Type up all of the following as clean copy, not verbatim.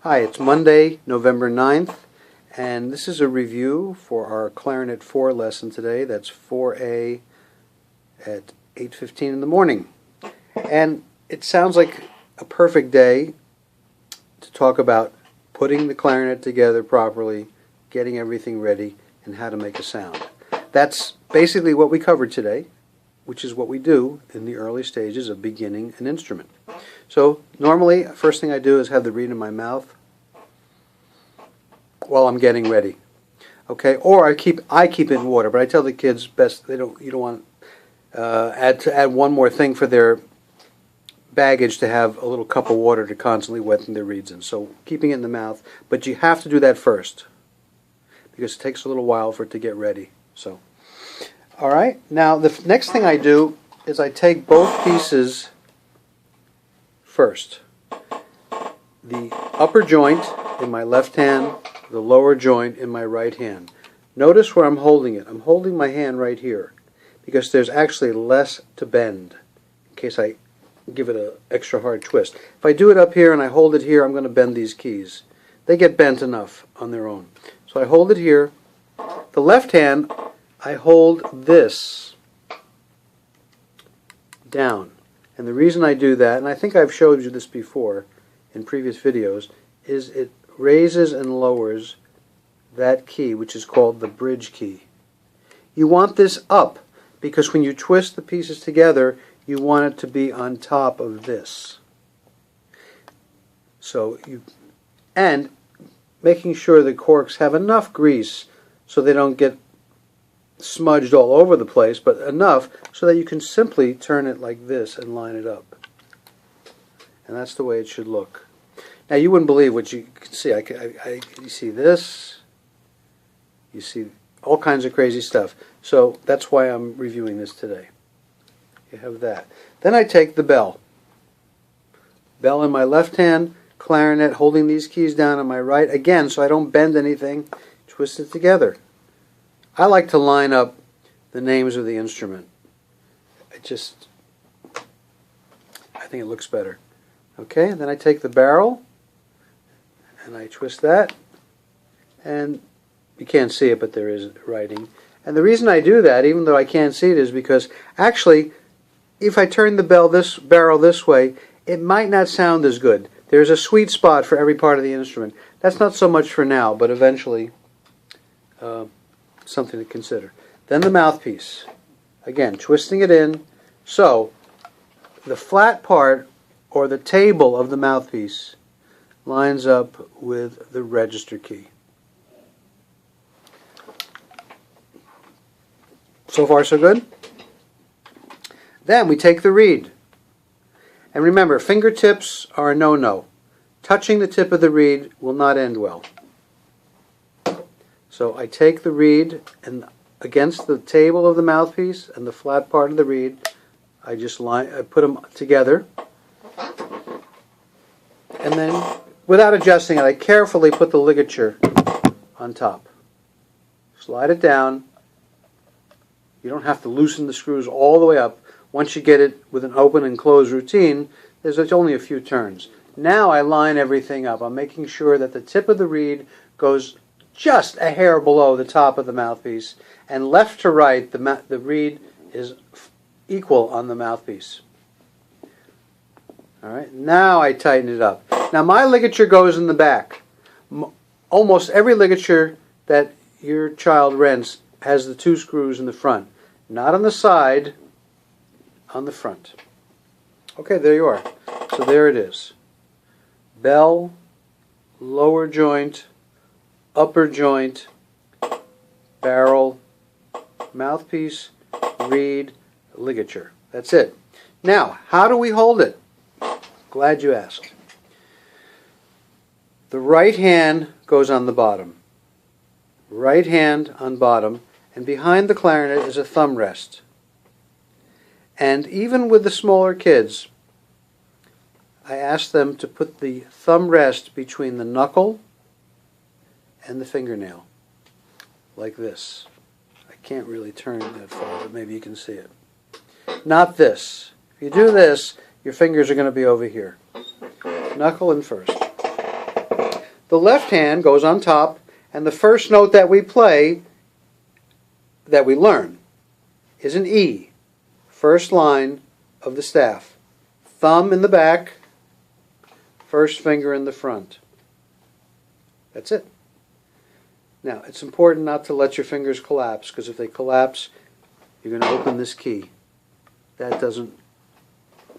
Hi, it's Monday, November 9th, and this is a review for our Clarinet 4 lesson today. That's 4A at 8:15 in the morning. And it sounds like a perfect day to talk about putting the clarinet together properly, getting everything ready, and how to make a sound. That's basically what we covered today, which is what we do in the early stages of beginning an instrument. So normally, first thing I do is have the reed in my mouth while I'm getting ready. Okay, or I keep it in water, but I tell the kids best you don't want add one more thing for their baggage to have a little cup of water to constantly wetting their reeds in. So keeping it in the mouth, but you have to do that first because it takes a little while for it to get ready. So, all right. Now the next thing I do is I take both pieces first. The upper joint in my left hand, the lower joint in my right hand. Notice where I'm holding it. I'm holding my hand right here because there's actually less to bend in case I give it an extra hard twist. If I do it up here and I hold it here, I'm going to bend these keys. They get bent enough on their own. So I hold it here. The left hand, I hold this down. And the reason I do that, and I think I've showed you this before in previous videos, is it raises and lowers that key, which is called the bridge key. You want this up because when you twist the pieces together, you want it to be on top of this. And making sure the corks have enough grease so they don't get smudged all over the place, but enough so that you can simply turn it like this and line it up. And that's the way it should look. Now you wouldn't believe what you can see. You see this, you see all kinds of crazy stuff. So that's why I'm reviewing this today. You have that. Then I take the bell. Bell in my left hand, clarinet holding these keys down in my right. Again, so I don't bend anything, twist it together. I like to line up the names of the instrument. I think it looks better. Okay, and then I take the barrel and I twist that, and you can't see it, but there is writing. And the reason I do that, even though I can't see it, is because actually, if I turn the barrel this way, it might not sound as good. There's a sweet spot for every part of the instrument. That's not so much for now, but eventually something to consider. Then the mouthpiece. Again, twisting it in. So the flat part, or the table of the mouthpiece, lines up with the register key. So far, so good? Then we take the reed. And remember, fingertips are a no-no. Touching the tip of the reed will not end well. So I take the reed, and against the table of the mouthpiece and the flat part of the reed, I put them together. And then, without adjusting it, I carefully put the ligature on top. Slide it down. You don't have to loosen the screws all the way up. Once you get it with an open and close routine, there's only a few turns. Now I line everything up. I'm making sure that the tip of the reed goes just a hair below the top of the mouthpiece, and left to right, the reed is equal on the mouthpiece. All right, now I tighten it up. Now my ligature goes in the back. Almost every ligature that your child rents has the two screws in the front. Not on the side, on the front. Okay, there you are. So there it is. Bell, lower joint, upper joint, barrel, mouthpiece, reed, ligature. That's it. Now, how do we hold it? Glad you asked. The right hand goes on the bottom. Right hand on bottom, and behind the clarinet is a thumb rest. And even with the smaller kids, I ask them to put the thumb rest between the knuckle and the fingernail, like this. I can't really turn that far, but maybe you can see it. Not this. If you do this, your fingers are going to be over here. Knuckle in first. the left hand goes on top, and the first note that we play, that we learn, is an E. First line of the staff. Thumb in the back, first finger in the front. That's it. Now, it's important not to let your fingers collapse, because if they collapse, you're going to open this key. That doesn't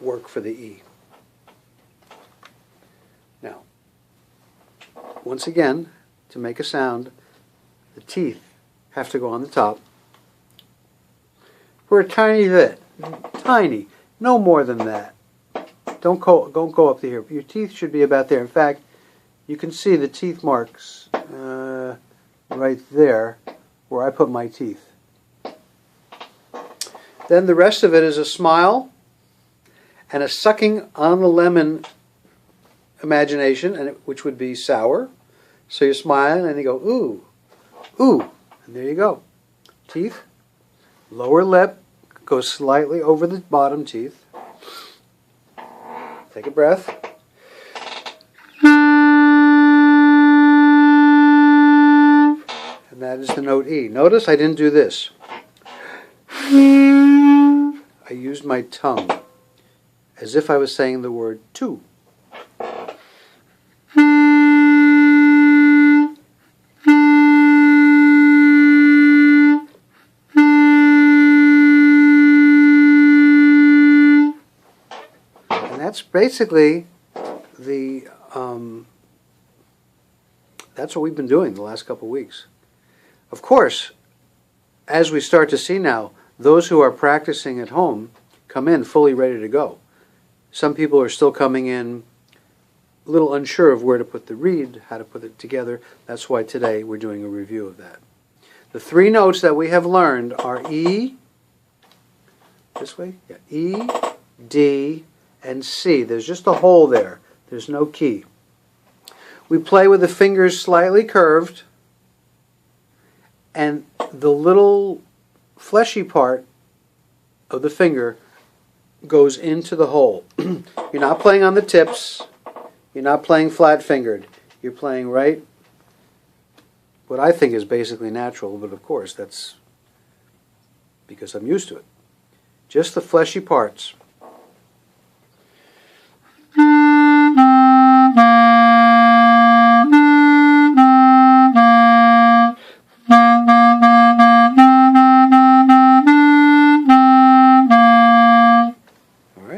work for the E. Now, once again, to make a sound, the teeth have to go on the top. For a tiny bit. Tiny. No more than that. Don't go up to here. Your teeth should be about there. In fact, you can see the teeth marks right there where I put my teeth. Then the rest of it is a smile and a sucking on the lemon imagination, which would be sour. So you smile and you go, ooh, ooh, and there you go. Teeth, lower lip goes slightly over the bottom teeth. Take a breath. And that is the note E. Notice I didn't do this. I used my tongue as if I was saying the word two. And that's basically that's what we've been doing the last couple of weeks. Of course, as we start to see now, those who are practicing at home come in fully ready to go. Some people are still coming in a little unsure of where to put the reed, how to put it together. That's why today we're doing a review of that. The three notes that we have learned are E, this way, yeah, E, D, and C. There's just a hole there. There's no key. We play with the fingers slightly curved, and the little fleshy part of the finger goes into the hole. You're not playing on the tips. You're not playing flat-fingered. You're playing right, what I think is basically natural, but of course that's because I'm used to it. Just the fleshy parts.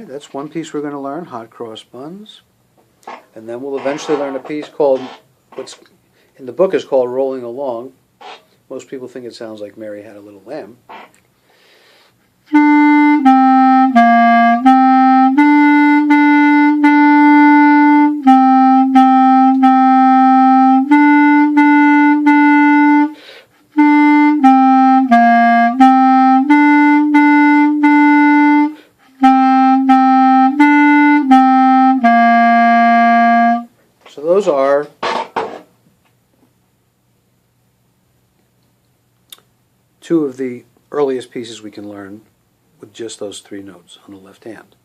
That's one piece we're going to learn, hot cross buns. And then we'll eventually learn a piece called, what's in the book is called Rolling Along. Most people think it sounds like Mary Had a Little Lamb. Those are two of the earliest pieces we can learn with just those three notes on the left hand.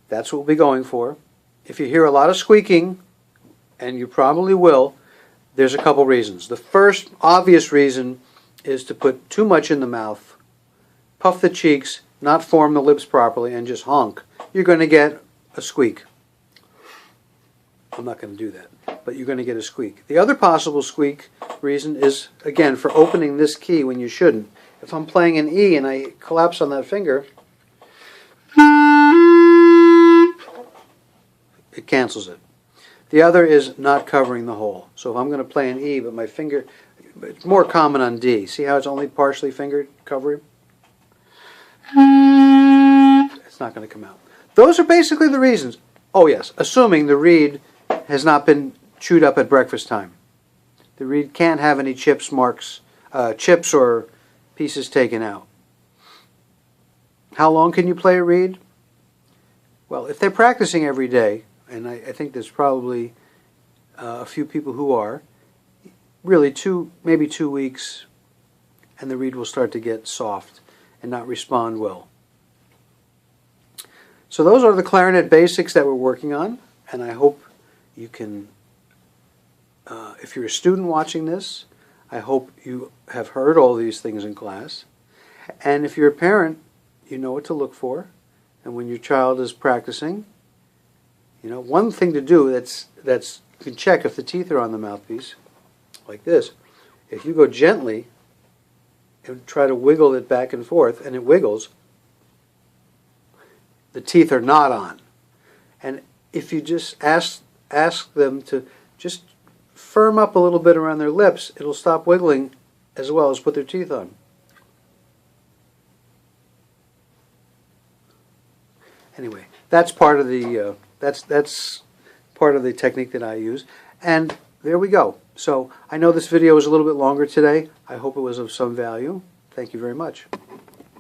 That's what we'll be going for. If you hear a lot of squeaking, and you probably will, there's a couple reasons. The first obvious reason is to put too much in the mouth, puff the cheeks, not form the lips properly, and just honk. You're going to get a squeak. I'm not going to do that, but you're going to get a squeak. The other possible squeak reason is, again, for opening this key when you shouldn't. If I'm playing an E and I collapse on that finger, it cancels it. The other is not covering the hole. So if I'm going to play an E, but my finger, it's more common on D. See how it's only partially fingered covering? It's not going to come out. Those are basically the reasons. Oh yes, assuming the reed has not been chewed up at breakfast time. The reed can't have any chips or pieces taken out. How long can you play a reed? Well, if they're practicing every day, and I think there's probably a few people who are, really maybe 2 weeks, and the reed will start to get soft and not respond well. So those are the clarinet basics that we're working on, and I hope you can if you're a student watching this, I hope you have heard all these things in class. And if you're a parent, you know what to look for. And when your child is practicing, one thing to do that's you can check if the teeth are on the mouthpiece, like this. If you go gently and try to wiggle it back and forth, and it wiggles, the teeth are not on. And if you just ask them to just firm up a little bit around their lips, it'll stop wiggling as well as put their teeth on. Anyway, that's part of the that's part of the technique that I use. And there we go. So I know this video is a little bit longer today. I hope it was of some value. Thank you very much.